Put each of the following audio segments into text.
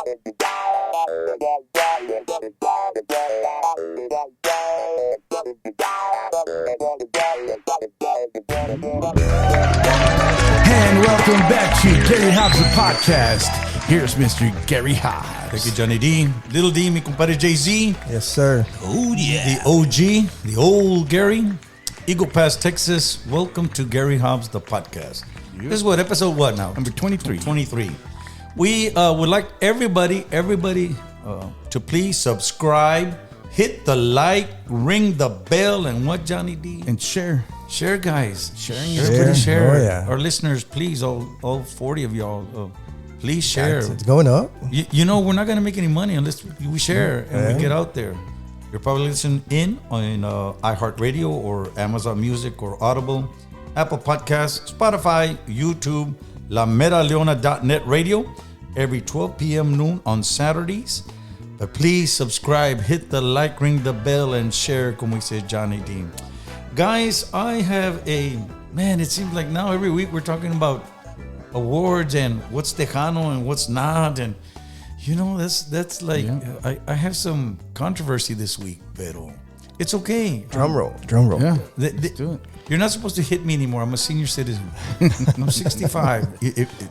And welcome back to Gary Hobbs, the podcast. Here's Mr. Gary Hobbs. Thank you, Johnny D. Little D, mi compadre Jay-Z. Yes, sir. Oh, yeah. The OG, the old Gary. Eagle Pass, Texas. Welcome to Gary Hobbs, the podcast. This is what, episode what now? Number 23. 23. We would like everybody to please subscribe, hit the like, ring the bell, and what, Johnny D? And share. Share, guys. Sharing. Everybody share. Oh, yeah. Our listeners, please, all 40 of y'all, please share. It's going up. You know, we're not going to make any money unless we share and we get out there. You're probably listening in on iHeart Radio or Amazon Music or Audible, Apple Podcasts, Spotify, YouTube, LaMeraleona.net Radio every 12 p.m. noon on Saturdays. But please subscribe, hit the like, ring the bell, and share, como we say, Johnny Dean. Guys, I have it seems like now every week we're talking about awards and what's Tejano and what's not. And, you know, that's like, I have some controversy this week, pero it's okay. Drum roll. Yeah. Do it. You're not supposed to hit me anymore. I'm a senior citizen. I'm 65.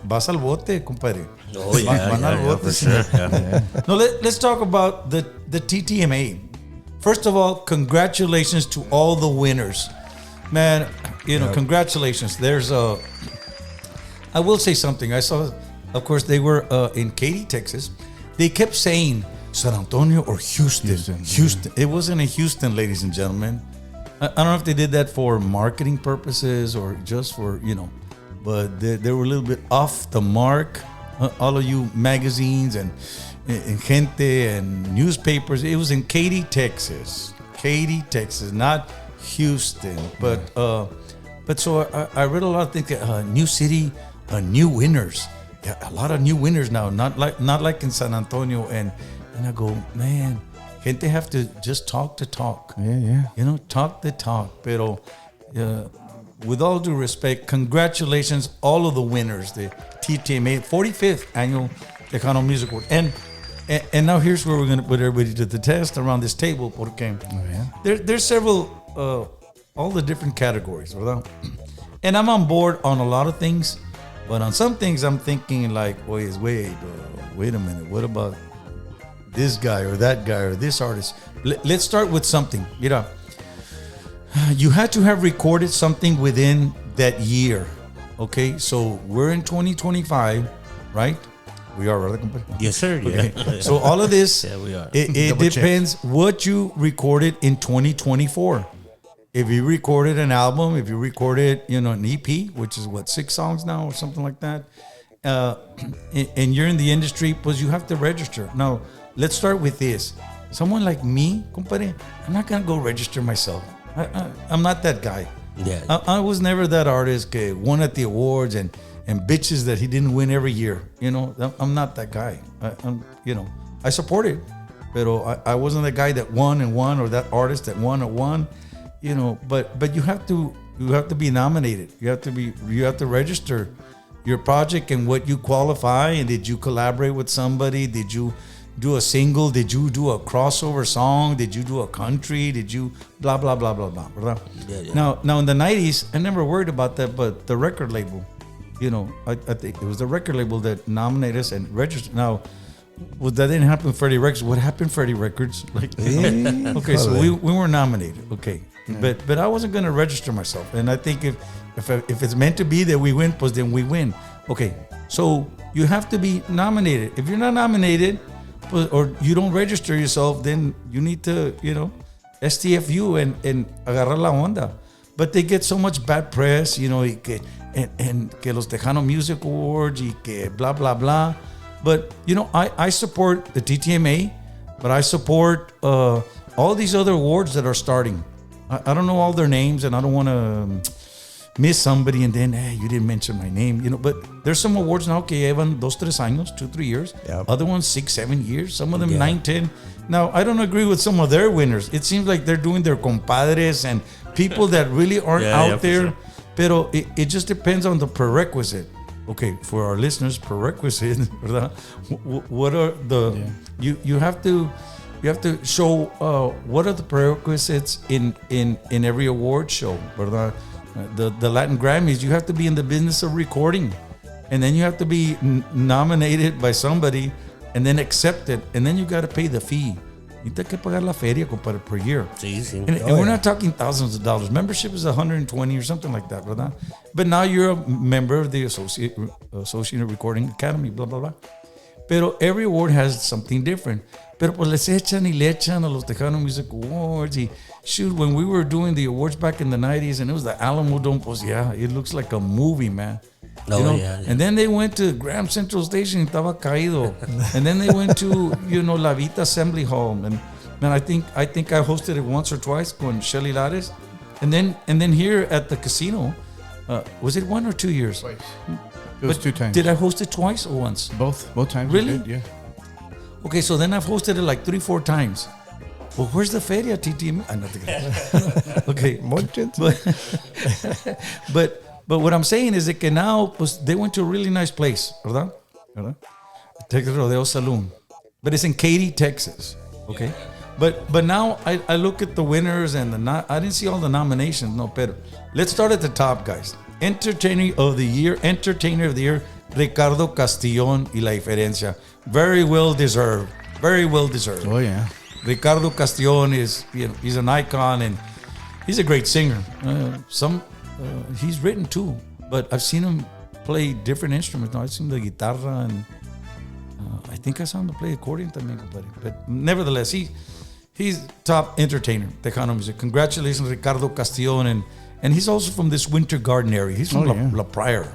Vas al bote, compadre. Oh, yeah, for sure. Yeah. No, let's talk about the TTMA. First of all, congratulations to all the winners. Man, congratulations. I will say something. I saw, of course, they were in Katy, Texas. They kept saying San Antonio or Houston. Houston. It wasn't in Houston, ladies and gentlemen. I don't know if they did that for marketing purposes or just for, but they were a little bit off the mark. All of you magazines and gente and newspapers. It was in Katy, Texas. Katy, Texas, not Houston. But so I read a lot of things. New city, new winners. Yeah, a lot of new winners now. Not like in San Antonio. And I go, man, gente have to just talk the talk. Yeah. Talk the talk. Pero with all due respect, congratulations all of the winners. The TTMA 45th annual Tejano Music Award. And now here's where we're going to put everybody to the test around this table. Porque there's several, all the different categories, ¿verdad? And I'm on board on a lot of things, but on some things I'm thinking like, wait a minute, what about this guy or that guy or this artist? Let's start with something. You had to have recorded something within that year. Okay, so we're in 2025, right? We are, right? Yes, sir. Yeah. Okay. So all of this, we are. It depends what you recorded in 2024. If you recorded an album, if you recorded, an EP, which is 6 songs now or something like that, and you're in the industry, pues you have to register. Now, let's start with this. Someone like me, compadre, I'm not gonna go register myself. I'm not that guy. Yeah. I was never that artist que won at the awards and bitches that he didn't win every year. I'm not that guy. I support it, but I wasn't the guy that won or that artist that won. But you have to be nominated. You have to register your project and what you qualify. And did you collaborate with somebody? Did you do a single? Did you do a crossover song? Did you do a country? Did you blah blah blah blah blah? Blah. Yeah. Now in the 90s, I never worried about that, but the record label, I think it was the record label that nominated us and registered. Now, that didn't happen with Freddie Records. What happened, Freddie Records? Okay, so we were nominated. Okay, but I wasn't going to register myself, and I think if it's meant to be that we win, pues then we win. Okay, so you have to be nominated. If you're not nominated, or you don't register yourself, then you need to, STFU and agarrar la onda. But they get so much bad press, y que los Tejano Music Awards y que blah, blah, blah. But, I support the TTMA, but I support all these other awards that are starting. I don't know all their names, and I don't want to miss somebody and then, hey, you didn't mention my name, but there's some awards now que llevan 2-3 años, 2-3 years. Yep. Other ones 6-7 years, some of them 9-10. Now, I don't agree with some of their winners. It seems like they're doing their compadres and people that really aren't out there. Sure. Pero it just depends on the prerequisite. okay, for our listeners, prerequisite, ¿verdad? What are the you have to show what are the prerequisites in every award show, ¿verdad? The Latin Grammys, you have to be in the business of recording, and then you have to be nominated by somebody, and then accepted, and then you got to pay the fee. Necesita que pagar la feria, compadre, per year. Sí, sí. And we're not talking thousands of dollars. Membership is 120 or something like that, ¿verdad? But now you're a member of the Associated Recording Academy, blah, blah, blah. Pero every award has something different. Pero pues les echan y le echan a los Tejano Music Awards. Y shoot, when we were doing the awards back in the 90s and it was the Alamo Dome, pues yeah, it looks like a movie, man. Oh, you know? yeah. And then they went to Graham Central Station y estaba caído. And then they went to, La Vita Assembly Hall. And I think I hosted it once or twice con Shelly Lares. And then here at the casino, was it 1 or 2 years? Twice. It was 2 times. Did I host it twice or once? Both times. Really? Did, yeah. Okay, so then I've hosted it like 3-4 times. Well, where's the feria, TTMAs? I'm not the Okay. But what I'm saying is that now pues, they went to a really nice place, ¿verdad? Texas Rodeo Saloon. But it's in Katy, Texas. Okay. But now I look at the winners and I didn't see all the nominations, no, pero let's start at the top, guys. Entertainer of the Year, Ricardo Castillón y La Diferencia. Very well deserved. Oh, yeah. Ricardo Castillón is, he's an icon and he's a great singer. He's written too, but I've seen him play different instruments. No, I've seen the guitarra and I think I saw him play accordion también, but nevertheless, he's top entertainer, Tejano music. Congratulations, Ricardo Castillón, and he's also from this Winter Garden area. He's from La Pryor.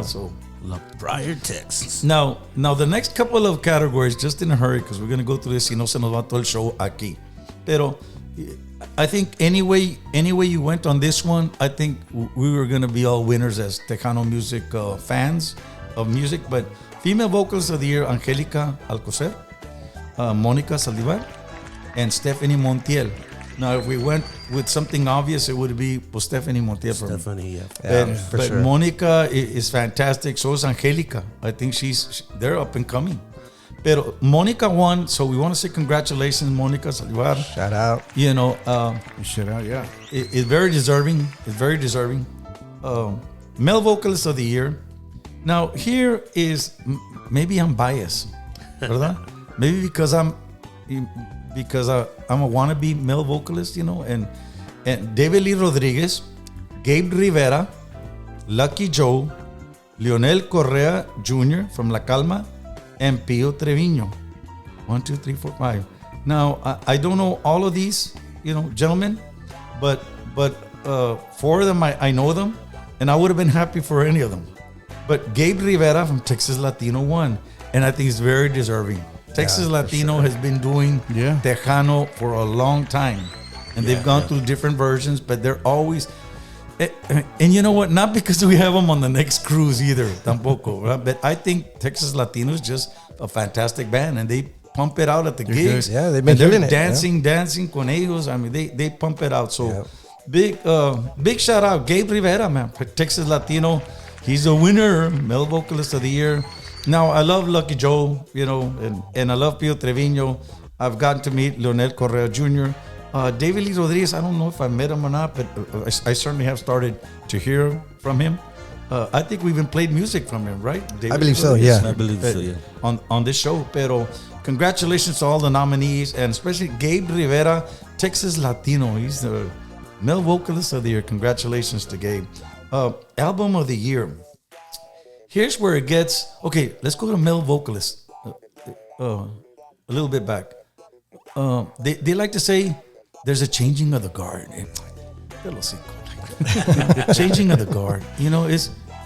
So La Pryor, Texas. Now the next couple of categories, just in a hurry, because we're going to go through this, si no se nos va todo el show aquí. Pero I think any way you went on this one, I think we were going to be all winners as Tejano music fans of music. But female vocalist of the year, Angélica Alcocer, Mónica Saldívar, and Stephanie Montiel. Now, if we went with something obvious, it would be Stephanie Montiel. Stephanie, yeah. But sure. Mónica is fantastic. So is Angélica. I think they're up and coming. Pero Mónica won, so we want to say congratulations, Mónica Saldívar. Shout out. Shout out, yeah. It's very deserving. Male vocalist of the year. Now, here is, maybe I'm biased, ¿verdad? Maybe because I'm a wannabe male vocalist, and David Lee Rodriguez, Gabe Rivera, Lucky Joe, Leonel Correa Jr. from La Calma, and Pio Treviño. 1, 2, 3, 4, 5. Now, I don't know all of these, gentlemen, but 4 of them, I know them, and I would have been happy for any of them. But Gabe Rivera from Texas Latino won, and I think he's very deserving. Texas Latino has been doing Tejano for a long time, and they've gone through different versions, but they're always... And you know what? Not because we have them on the next cruise either, tampoco. Right? But I think Texas Latino is just a fantastic band, and they pump it out at the gigs. Yeah, they've been doing it. Dancing con ellos. I mean, they pump it out. So big shout out, Gabe Rivera, man, for Texas Latino. He's the winner, male vocalist of the year. Now, I love Lucky Joe, and I love Pio Treviño. I've gotten to meet Leonel Correa Jr., David Lee Rodriguez. I don't know if I met him or not, but I certainly have started to hear from him. I think we even played music from him, right? David I believe so, yeah. I believe so, yeah. On this show. Pero congratulations to all the nominees, and especially Gabe Rivera, Texas Latino. He's the male vocalist of the year. Congratulations to Gabe. Album of the year. Here's where it gets... Okay, let's go to male vocalist. A little bit back. They like to say... There's a changing of the guard. Changing of the guard.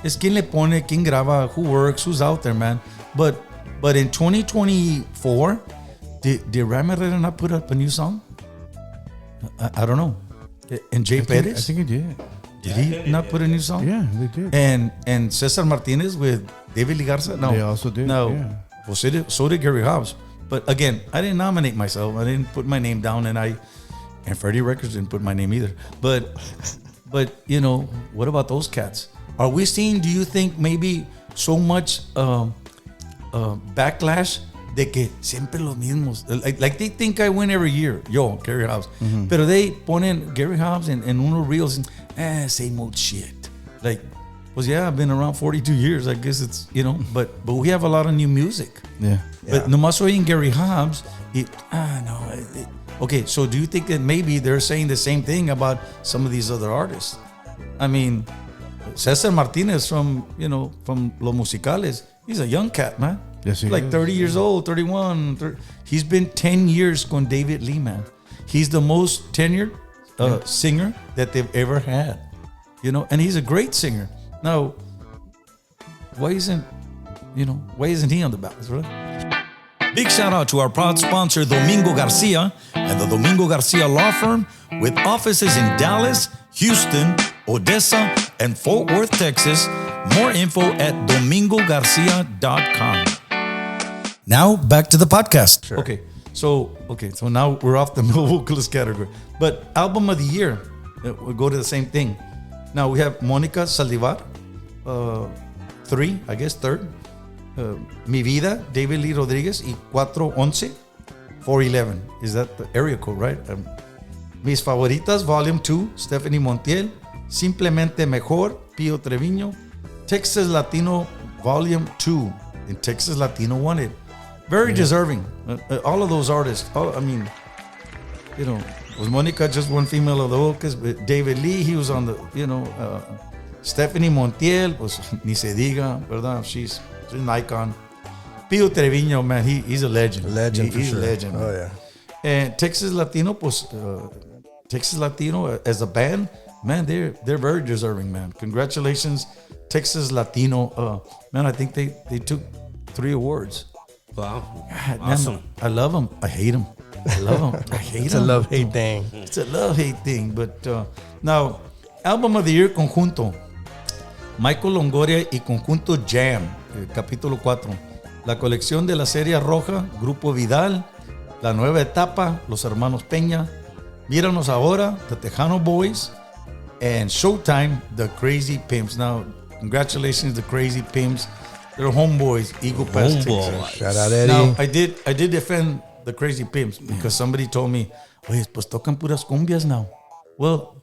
Es quien le pone, quien graba, who works, who's out there, man. But in 2024, did Ram Herrera not put up a new song? I don't know. And Jay Perez? I think he did. Did he not put a new song? Yeah, they did. And Cesar Martinez with David Lee Garza? No. They also did. No. Yeah. Well, so did Gary Hobbs. But again, I didn't nominate myself. I didn't put my name down, and Freddie Records didn't put my name either. But what about those cats? Are we seeing, do you think, maybe so much backlash de que siempre los mismos? Like they think I win every year. Yo, Gary Hobbs. Pero they ponen Gary Hobbs en unos reels and, same old shit. Like, well, yeah, I've been around 42 years. I guess it's, but we have a lot of new music. Yeah. But nomás oyen Gary Hobbs. Okay, so do you think that maybe they're saying the same thing about some of these other artists? I mean, Cesar Martinez from Los Musicales, he's a young cat, man. Yes, he like is. 30 years old, 31. 30. He's been 10 years con David Lee, man. He's the most tenured singer that they've ever had. And he's a great singer. Now, why isn't he on the ballot, right? Big shout out to our proud sponsor, Domingo Garcia, and the Domingo Garcia Law Firm, with offices in Dallas, Houston, Odessa, and Fort Worth, Texas. More info at domingogarcia.com. Now, back to the podcast. Sure. Okay, so now we're off the male vocalist category. But album of the year, we'll go to the same thing. Now, we have Mónica Saldivar, third. Mi Vida, David Lee Rodriguez, y 411, 411. Is that the area code, right? Mis Favoritas, Volume 2, Stephanie Montiel, Simplemente Mejor, Pío Treviño, Texas Latino, Volume 2, and Texas Latino won it. Very deserving. All of those artists, was Mónica just one female of the vocals, but David Lee, he was on the, Stephanie Montiel, pues ni se diga, ¿verdad? She's an icon. Pío Treviño, man, he's a legend. He's sure. a legend. Oh, yeah. And Texas Latino, Texas Latino as a band, man, they're very deserving, man. Congratulations, Texas Latino. Man, I think they took 3 awards. Wow. God, Awesome. Man, I love them. I hate them. I love them. I hate them. It's a love-hate thing. It's a love-hate thing. But now, Album of the Year Conjunto. Michael Longoria y Conjunto Jam, capítulo 4. La colección de la Serie Roja, Grupo Vidal, La Nueva Etapa, Los Hermanos Peña, Míranos Ahora, The Tejano Boys, and Showtime, The Crazy Pimps. Now, congratulations, The Crazy Pimps. They're homeboys, Eagle Pass, Texas. Shout out Eddy. Now, I did defend The Crazy Pimps because somebody told me, oye, pues tocan puras cumbias now. Well,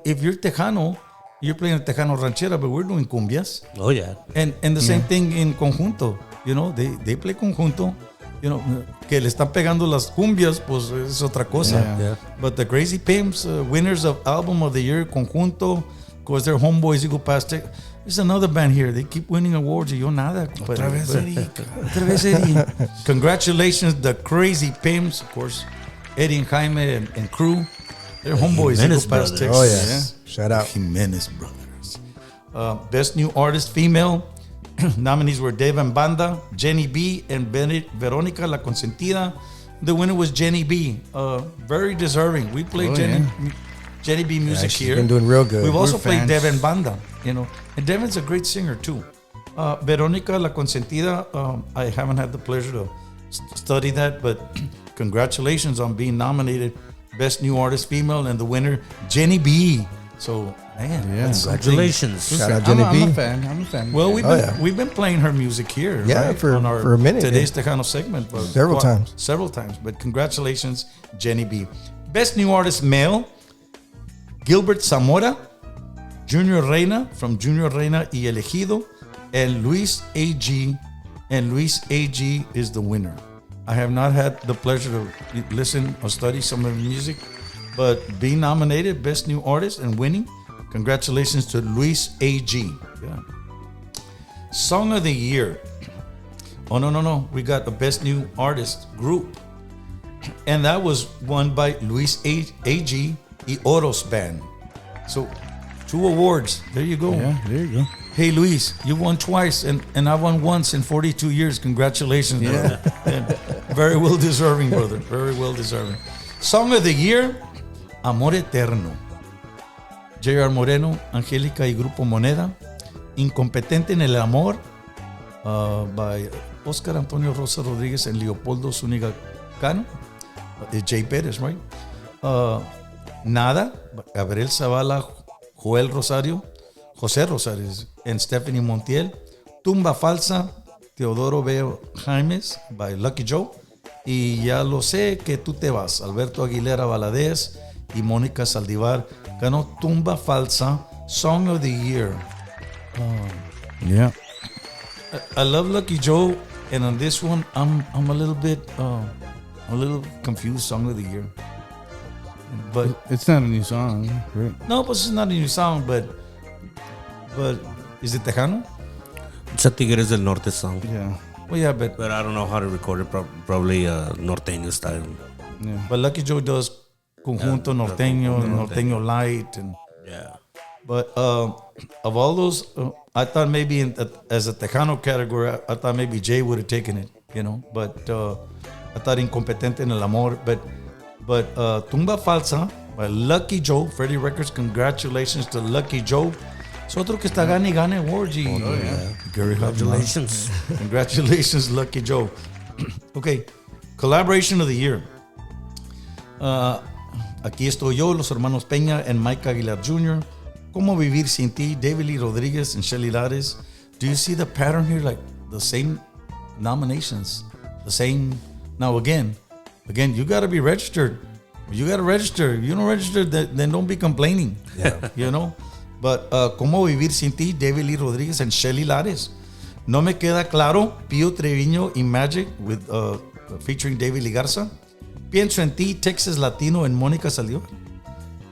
if you're Tejano, you're playing a Tejano ranchera, but we're doing cumbias. Oh, yeah. And the same thing in Conjunto. They play Conjunto. Que le están pegando las cumbias, pues es otra cosa. Yeah. But the Crazy Pimps, winners of Album of the Year, Conjunto, of course, they're homeboys, Eagle Pass. There's another band here. They keep winning awards. Y yo nada. Otra vez Eddy. Otra vez Eddy. Congratulations, the Crazy Pimps. Of course, Eddy and Jaime and crew. They're homeboys, Jimenez Eagle Pass, brothers. Texas. Oh, yes. Shout out. Jimenez brothers. Best New Artist Female. Nominees were Devan Banda, Jenny B, and Veronica La Consentida. The winner was Jenny B. Very deserving. We played Jenny B music she's here. been doing real good. We've also played fans. Devan Banda, and Devan's a great singer too. Veronica La Consentida, I haven't had the pleasure to study that, but congratulations on being nominated Best New Artist Female, and the winner, Jenny B. So, man, Yeah. that's something. Congratulations. Shout out Jenny I'm B. a fan. Well, yeah. we've been playing her music here, Yeah, right? for on our a minute, Today's yeah. Tejano segment, but Several times. Several times, but congratulations, Jenny B. Best New Artist Male, Gilbert Zamora, Junior Reina from Junior Reina y Elegido, and Luis A.G. And Luis A.G. is the winner. I have not had the pleasure to listen or study some of the music, but being nominated Best New Artist and winning, congratulations to Luis A.G. Yeah. Song of the Year. Oh, no. We got a Best New Artist group. And that was won by Luis A.G. y Oros Band. So, 2 awards. There you go. Yeah, there you go. Hey, Luis, you won twice, and I won once in 42 years. Congratulations, brother. And very well deserving, brother. Very well deserving. Song of the Year, Amor Eterno. J.R. Moreno, Angélica y Grupo Moneda. Incompetente en el Amor, by Oscar Antonio Rosa Rodríguez and Leopoldo Zúñiga Cano. Jay Pérez, right? Nada, Gabriel Zavala, José Rosario, and Stephanie Montiel. Tumba Falsa, Teodoro Veo Jaimes by Lucky Joe. Y Ya Lo Sé Que Tú Te Vas, Alberto Aguilera Valadez y Mónica Saldivar. Ganó Tumba Falsa, Song of the Year. Yeah. I love Lucky Joe, and on this one, I'm a little bit confused. Song of the Year, but It's not a new song, right? no, but it's not a new song. But is it Tejano? It's a Tigres del Norte song. Yeah. Well, yeah, but But I don't know how to record it. Probably norteño style. Lucky Joe does conjunto norteño light, and Yeah. but of all those, I thought maybe as a Tejano category, I thought maybe Jay would have taken it, But I thought Incompetente en el Amor, but Tumba Falsa by Lucky Joe, Freddie Records. Congratulations to Lucky Joe. Es otro que está gane awards. Gary Hobbs. Congratulations. Congratulations, Lucky Joe. Okay, collaboration of the year. Aquí estoy yo, los hermanos Peña and Mike Aguilar Jr. Cómo Vivir Sin Ti, David Lee Rodriguez and Shelly Lares. Do you see the pattern here? Like the same nominations, the same. Now again, you got to be registered. You got to register. If you don't register, then don't be complaining. Yeah. But Cómo Vivir Sin Ti, David Lee Rodriguez and Shelly Lares. No Me Queda Claro, Pío Treviño y Magic with featuring David Lee Garza. Pienso en Ti, Texas Latino and Mónica Saldivar.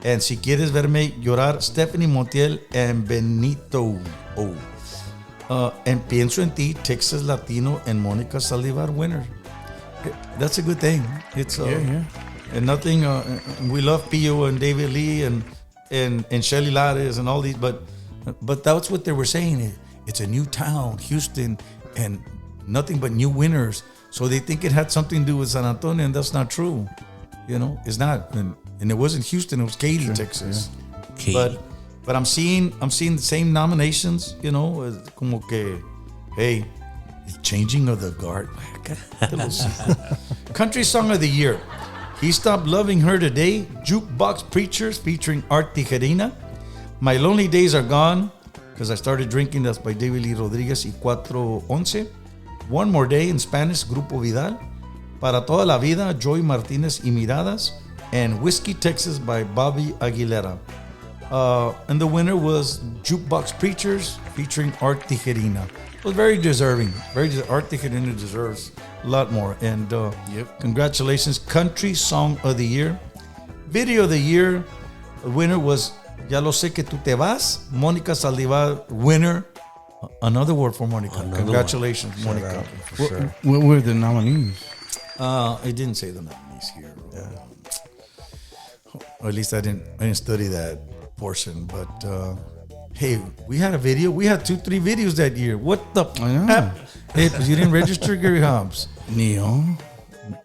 And Si Quieres Verme Llorar, Stephanie Montiel and Benito. And Pienso en Ti, Texas Latino and Mónica Saldivar winner. That's a good thing. It's Yeah. and nothing. We love Pio and David Lee and Shelly Lares and all these, but that's what they were saying. It's a new town, Houston, and nothing but new winners. So they think it had something to do with San Antonio, and that's not true. It's not. And it wasn't Houston; it was Katy, Texas. Katy. But I'm seeing the same nominations. Como que, hey, changing of the guard. Country Song of the Year. He Stopped Loving Her Today, Jukebox Preachers featuring Art Tijerina. My Lonely Days Are Gone, because I started drinking, that's by David Lee Rodriguez y 411. One More Day in Spanish, Grupo Vidal. Para Toda la Vida, Joy Martinez y Miradas. And Whiskey, Texas by Bobby Aguilera. And the winner was Jukebox Preachers featuring Art Tijerina. It was very deserving. Art Tijerina deserves a lot more. And congratulations. Country Song of the Year. Video of the Year. The winner was Ya Lo Sé Que Tú Te Vas. Mónica Saldivar, winner. Another word for Mónica. Congratulations, Mónica. For sure. What were the nominees? I didn't say the nominees here. Or at least I didn't study that portion. But hey, we had a video. We had 2-3 videos that year. What the? I know. Heck? Hey, you didn't register, Gary Hobbs. Neo.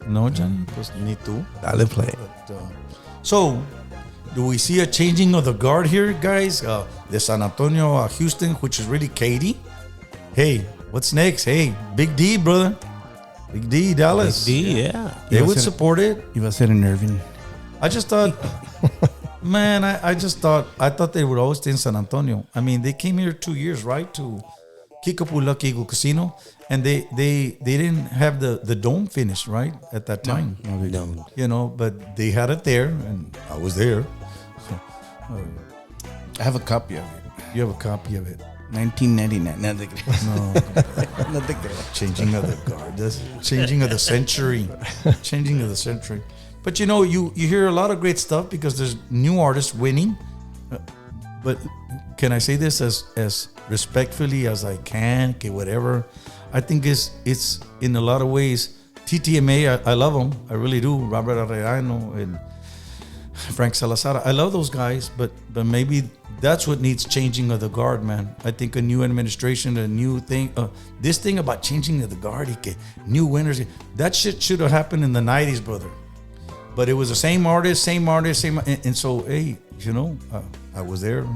No, Johnny. Pues ni tú. Dale play. But, so, do we see a changing of the guard here, guys? The San Antonio, Houston, which is really Katy. Hey, what's next? Hey, Big D, brother. Big D, Dallas. Big D, yeah. They would support it. Iba a ser en Irving. I just thought, man, I thought they would always stay in San Antonio. I mean, they came here 2 years, right, to Kickapoo Lucky Eagle Casino, and they didn't have the dome finished, right, at that time. No, they don't. But they had it there, and I was there. So, I have a copy of it. you have a copy of it. 1999. No, they No, changing of the guard. That's changing of the century. Changing of the century. But you hear a lot of great stuff because there's new artists winning. But can I say this as respectfully as I can? Okay, whatever. I think it's in a lot of ways. TTMA, I love them. I really do. Robert Arellano and Frank Salazar. I love those guys, but maybe that's what needs changing of the guard, man. I think a new administration, a new thing. This thing about changing of the guard, new winners, that shit should have happened in the 90s, brother. But it was the same artist. And so, hey, I was there,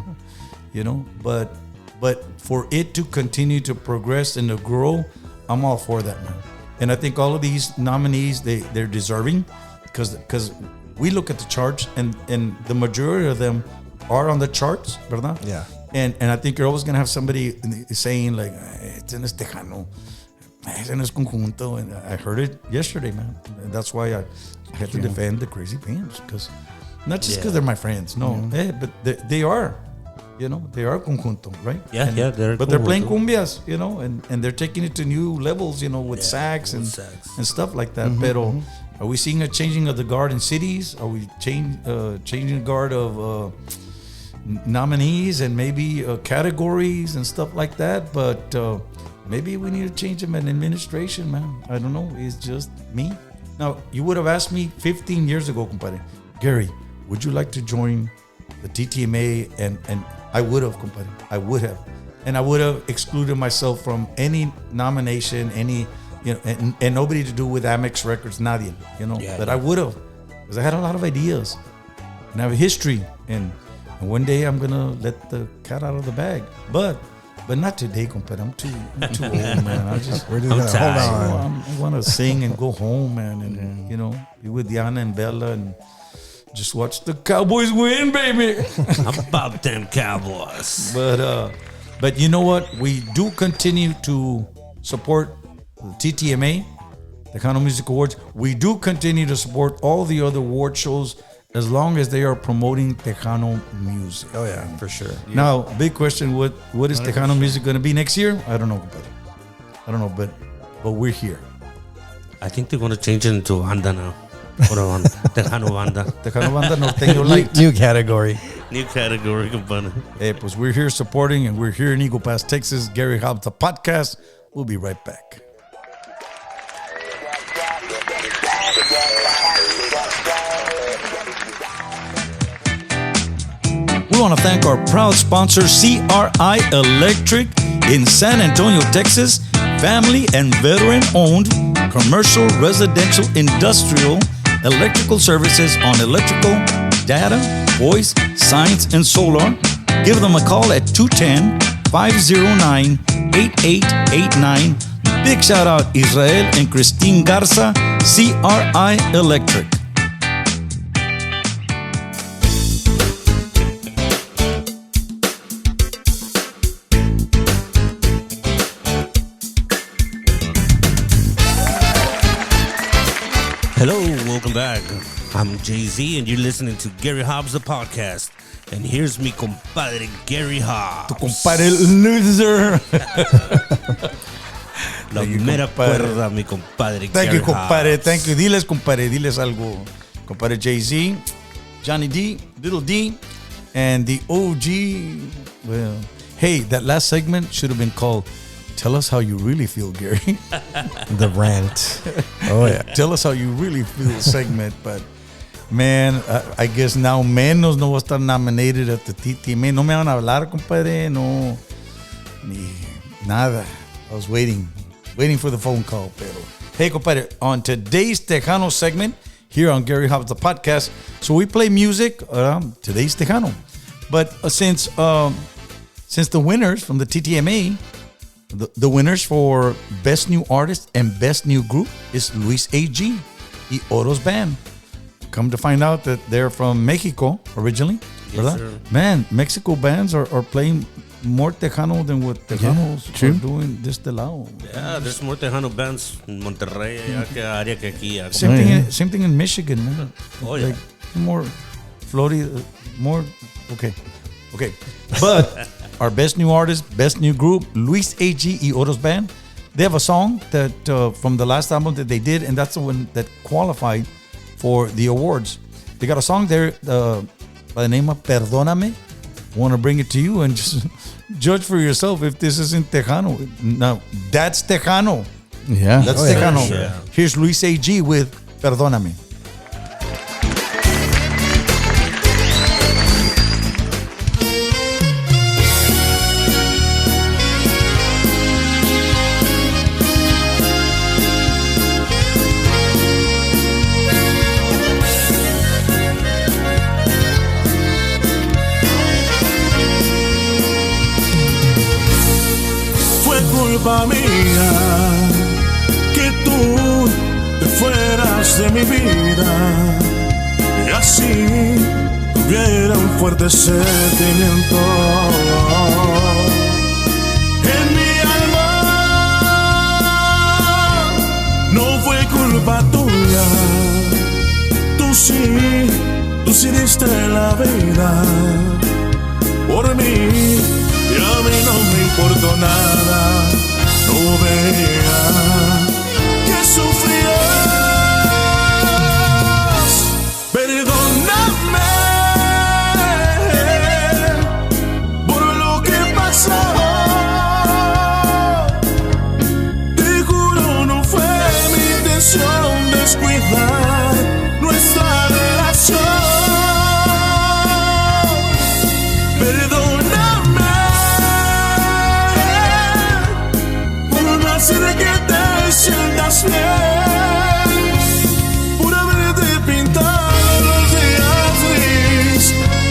But for it to continue to progress and to grow, I'm all for that, man. And I think all of these nominees, they're deserving because we look at the charts and the majority of them are on the charts, ¿verdad? Yeah. And I think you're always going to have somebody saying like, it's in this Tejano, it's in this conjunto. And I heard it yesterday, man. And that's why I had to defend the Crazy Pimps. Because not just because they're my friends, no. But they are, you know, they are conjunto, right? Yeah, But they're playing cumbias, you know, and they're taking it to new levels, you know, with sax and stuff like that. Pero are we seeing a changing of the guard in cities? Are we changing the guard of nominees and maybe categories and stuff like that? But maybe we need to change them in administration, man. I don't know. It's just me. Now, you would have asked me 15 years ago, compadre, Gary, would you like to join the TTMA? And I would have, compadre. I would have. And I would have excluded myself from any nomination, any, you know, and nobody to do with Amex Records, nadie, you know. But I would have, because I had a lot of ideas and I have a history. And one day I'm gonna let the cat out of the bag. But not today, compadre. I'm too old, man. I just Hold on. I want to sing and go home, man, and you know, be with Diana and Bella and just watch the Cowboys win, baby. How about them Cowboys? But you know what? We do continue to support the TTMA, the Tejano Music Awards. We do continue to support all the other award shows as long as they are promoting Tejano music. Oh yeah, for sure. Now, big question: what is Tejano music going to be next year? I don't know, buddy. I don't know, but we're here. I think they're going to change it into Banda now. Tejano Banda. Tejano Banda Norteño Light. New category. New category, compadre. Hey, pues we're here supporting, and we're here in Eagle Pass, Texas. Gary Hobbs, the podcast. We'll be right back. We want to thank our proud sponsor, CRI Electric in San Antonio, Texas. Family and veteran-owned commercial, residential, industrial, electrical services on electrical, data, voice, science, and solar. Give them a call at 210-509-8889. Big shout out Israel and Christine Garza, CRI Electric. Hello, welcome back. I'm Jay-Z, and you're listening to Gary Hobbs, the podcast. And here's mi compadre, Gary Hobbs. Tu compadre loser. La mera cuerda, mi compadre, Thank Gary you, compadre. Hobbs. Thank you. Diles, compadre. Diles algo. Compadre Jay-Z, Johnny D, Little D, and the OG. Well, hey, that last segment should have been called Tell Us How You Really Feel, Gary. The rant. Oh yeah. Tell Us How You Really Feel segment. But, man, I guess now menos no va a estar nominated at the TTMA. No me van a hablar, compadre. No. Ni nada. I was waiting for the phone call. Pero, hey, compadre, on today's Tejano segment here on Gary Hobbs, the podcast. So we play music. Today's Tejano. But since the winners from the TTMA, the winners for Best New Artist and Best New Group is Luis A.G. y Oros Band. Come to find out that they're from Mexico originally. Yes, sir. Man, Mexico bands are playing more Tejano than what Tejanos are doing this de lado. Yeah, there's more Tejano bands in Monterrey área que aquí. Same thing in Michigan, man. Oh, yeah. Like more Florida, more okay. But our Best New Artist, Best New Group, Luis A.G. y Oros Band. They have a song that from the last album that they did, and that's the one that qualified for the awards. They got a song there by the name of Perdoname. Want to bring it to you and just judge for yourself if this isn't Tejano. Now, that's Tejano. Yeah. That's Oh, yeah. Tejano. Sure. Here's Luis A.G. with Perdóname. Fue culpa mía que tú te fueras de mi vida y así hubiera un fuerte sentimiento en mi alma. No fue culpa tuya, tú sí diste la vida por mí, y a mí no me importó nada. No veía que sufrías. Perdóname por lo que pasó. Te juro, no fue mi intención descuidar nuestra relación. Perdóname por no hacer que te sientas bien, por haberte pintado los días gris,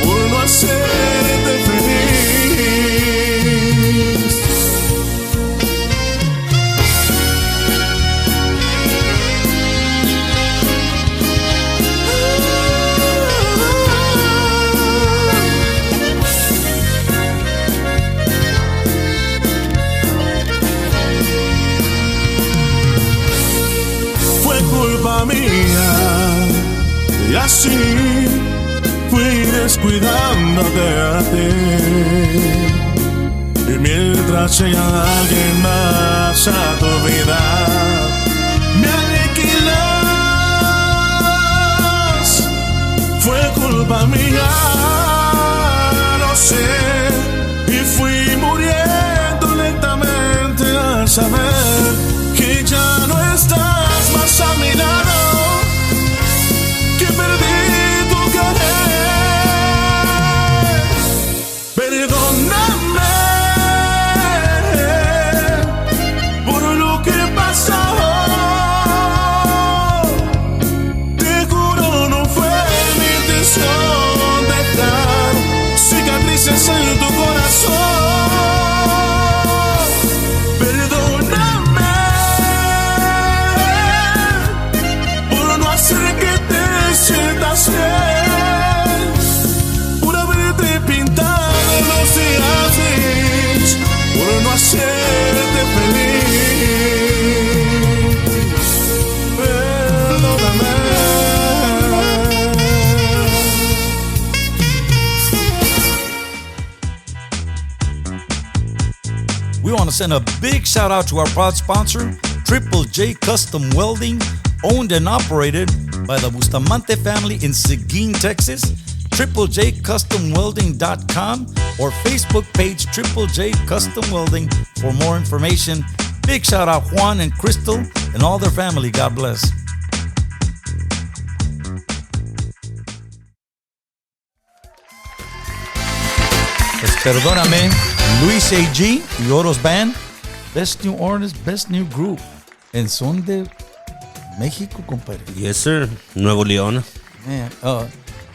por no hacerte feliz. Fue culpa mía y así fui descuidándote a ti. Y mientras llega alguien más a tu vida, me aniquilas. Fue culpa mía, lo sé, y fui muriendo lentamente al saber que ya no estás más a mi lado, que perdí tu querer. Perdóname por lo que pasó. Te juro, no fue mi intención dejar cicatrices en tu corazón. Perdóname por no hacer que te sientas bien, por haberte pintado los días gris, por no hacerte feliz. Perdóname. We want to send a big shout out to our proud sponsor, Triple J Custom Welding, owned and operated by the Bustamante family in Seguin, Texas. TripleJCustomWelding.com or Facebook page Triple J Custom Welding for more information. Big shout out Juan and Crystal and all their family. God bless. Pues Perdóname, Luis A.G. y Oros Band. Best new artist, best new group. En son de México, compadre. Yes, sir. Nuevo León. Man,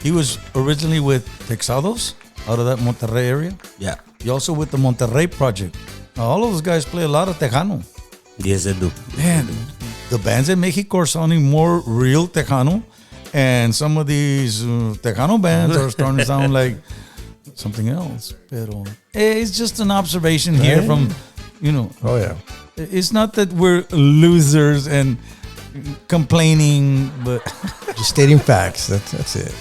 he was originally with Texados out of that Monterrey area. Yeah. He also with the Monterrey project. Now, all of those guys play a lot of Tejano. Yes, they do. Man, the bands in Mexico are sounding more real Tejano, and some of these Tejano bands are starting to sound like something else. Pero it's just an observation here from, Oh, yeah. it's not that we're losers and complaining, but Just stating facts. That's it.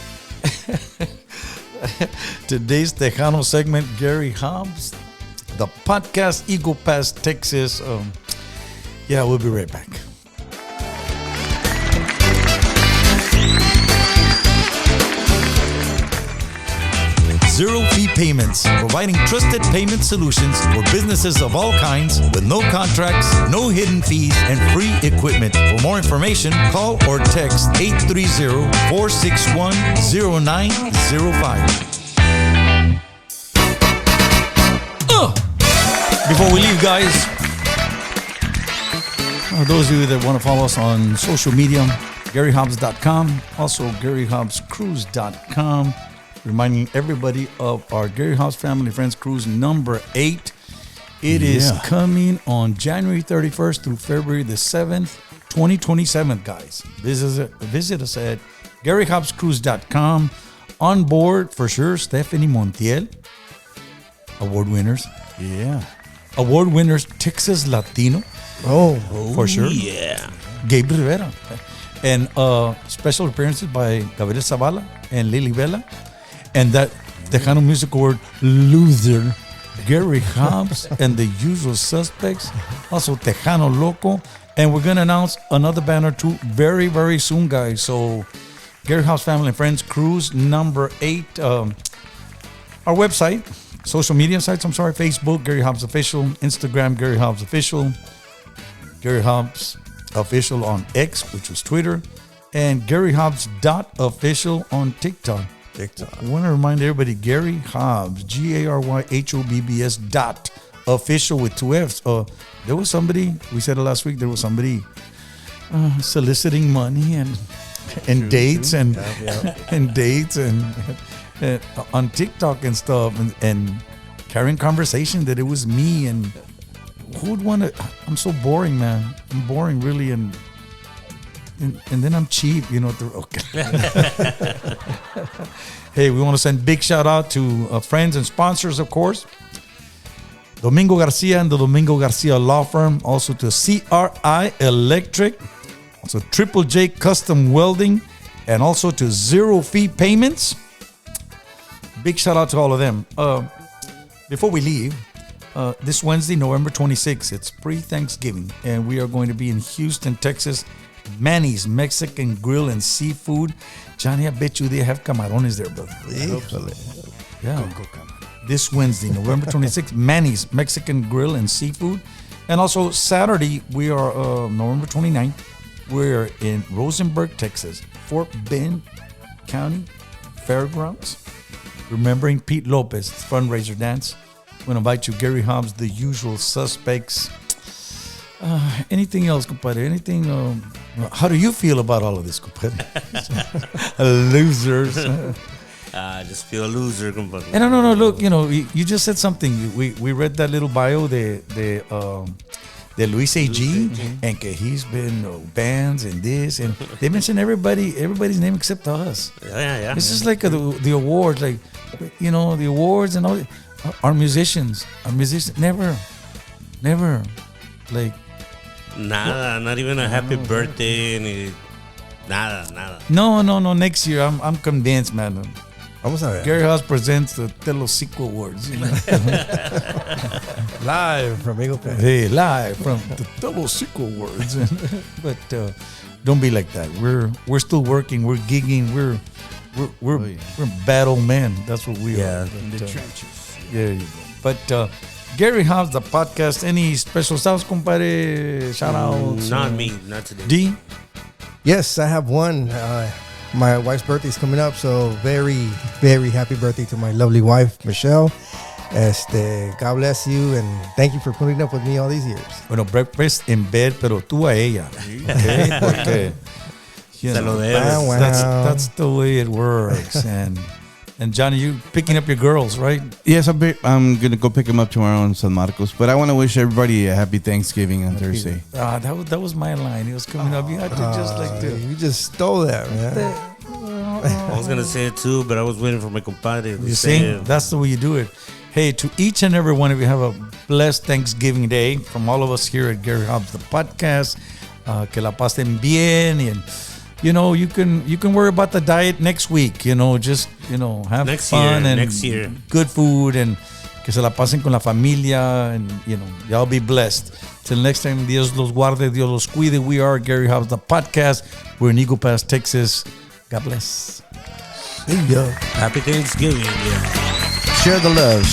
today's Tejano segment, Gary Hobbs, the podcast Eagle Pass, Texas. We'll be right back. Zero fee payments, providing trusted payment solutions for businesses of all kinds with no contracts, no hidden fees, and free equipment. For more information, call or text 830-461-0905. Before we leave, guys, those of you that want to follow us on social media, GaryHobbs.com, also GaryHobbsCruise.com. Reminding everybody of our Gary Hobbs Family Friends Cruise number 8. It is coming on January 31st through February the 7th, 2027, guys. Visit us at GaryHobbsCruise.com. On board, for sure, Stephanie Montiel, award winners. Yeah. Award winners, Texas Latino, for sure. Yeah. Gabe Rivera. And special appearances by Gabriel Zavala and Lily Vela. And that Tejano Music Award loser, Gary Hobbs and the Usual Suspects. Also Tejano Loco. And we're going to announce another band or two very, very soon, guys. So Gary Hobbs Family and Friends Cruise number 8. Our website, social media sites, Facebook, Gary Hobbs Official, Instagram, Gary Hobbs Official, Gary Hobbs Official on X, which was Twitter, and GaryHobbs.official on TikTok. I want to remind everybody, Gary Hobbs, GaryHobbs .official with 2 F's. There was somebody, we said it last week, there was somebody soliciting money and dates and dates and on TikTok and stuff and carrying conversation that it was me, and who would want to? I'm so boring, man. I'm boring, really, and then I'm cheap, Okay. Hey, we want to send big shout out to friends and sponsors, of course. Domingo Garcia and the Domingo Garcia Law Firm. Also to CRI Electric. Also Triple J Custom Welding. And also to Zero Fee Payments. Big shout out to all of them. Before we leave, this Wednesday, November 26th, it's pre-Thanksgiving. And we are going to be in Houston, Texas. Manny's Mexican Grill and Seafood. Johnny, I bet you they have camarones there, brother. Yeah. This Wednesday, November 26th, Manny's Mexican Grill and Seafood. And also Saturday, we are November 29th. We're in Rosenberg, Texas, Fort Bend County Fairgrounds. Remembering Pete Lopez fundraiser dance. I'm going to invite you, Gary Hobbs, the Usual Suspects. Anything else, compadre? Anything? How do you feel about all of this, compadre? Losers. I just feel a loser, compadre. And no. Look, you just said something. We read that little bio de Luis A.G. and que he's been bands and this, and they mention everybody's name except us. Yeah. It's just like the awards, like the awards and all. Our musicians, never, like. Nada, not even a happy birthday, nada. No. Next year, I'm convinced, man. Vamos a ver. Gary Hobbs presents the Telocico Awards. Live from Eagle Pass. Hey, live from the Telocico Awards. But don't be like that. We're still working. We're gigging. We're battle men. That's what we are. In the trenches. There you go. But Gary Hobbs, the podcast. Any special stuff, compadre? Shout out. Not me, not today. D? Yes, I have one. My wife's birthday is coming up, so very, very happy birthday to my lovely wife, Michelle. God bless you, and thank you for putting up with me all these years. Bueno, breakfast in bed, pero tú a ella. Okay? Porque, that's the way it works. And Johnny, you picking up your girls, right? Yes, I'm going to go pick them up tomorrow in San Marcos. But I want to wish everybody a happy Thanksgiving on Thursday. That was my line. It was coming up. You had to just like to. You just stole that, man. I was going to say it too, but I was waiting for my compadre to You say see? it. That's the way you do it. Hey, to each and every one of you, have a blessed Thanksgiving Day from all of us here at Gary Hobbs, the podcast. Que la pasen bien. And, you can worry about the diet next week. Just, have fun and next year. Good food, and que se la pasen con la familia, and, y'all be blessed. Till next time, Dios los guarde, Dios los cuide. We are Gary Hobbs, the podcast. We're in Eagle Pass, Texas. God bless. See ya. Happy Thanksgiving. Yeah. Share the love.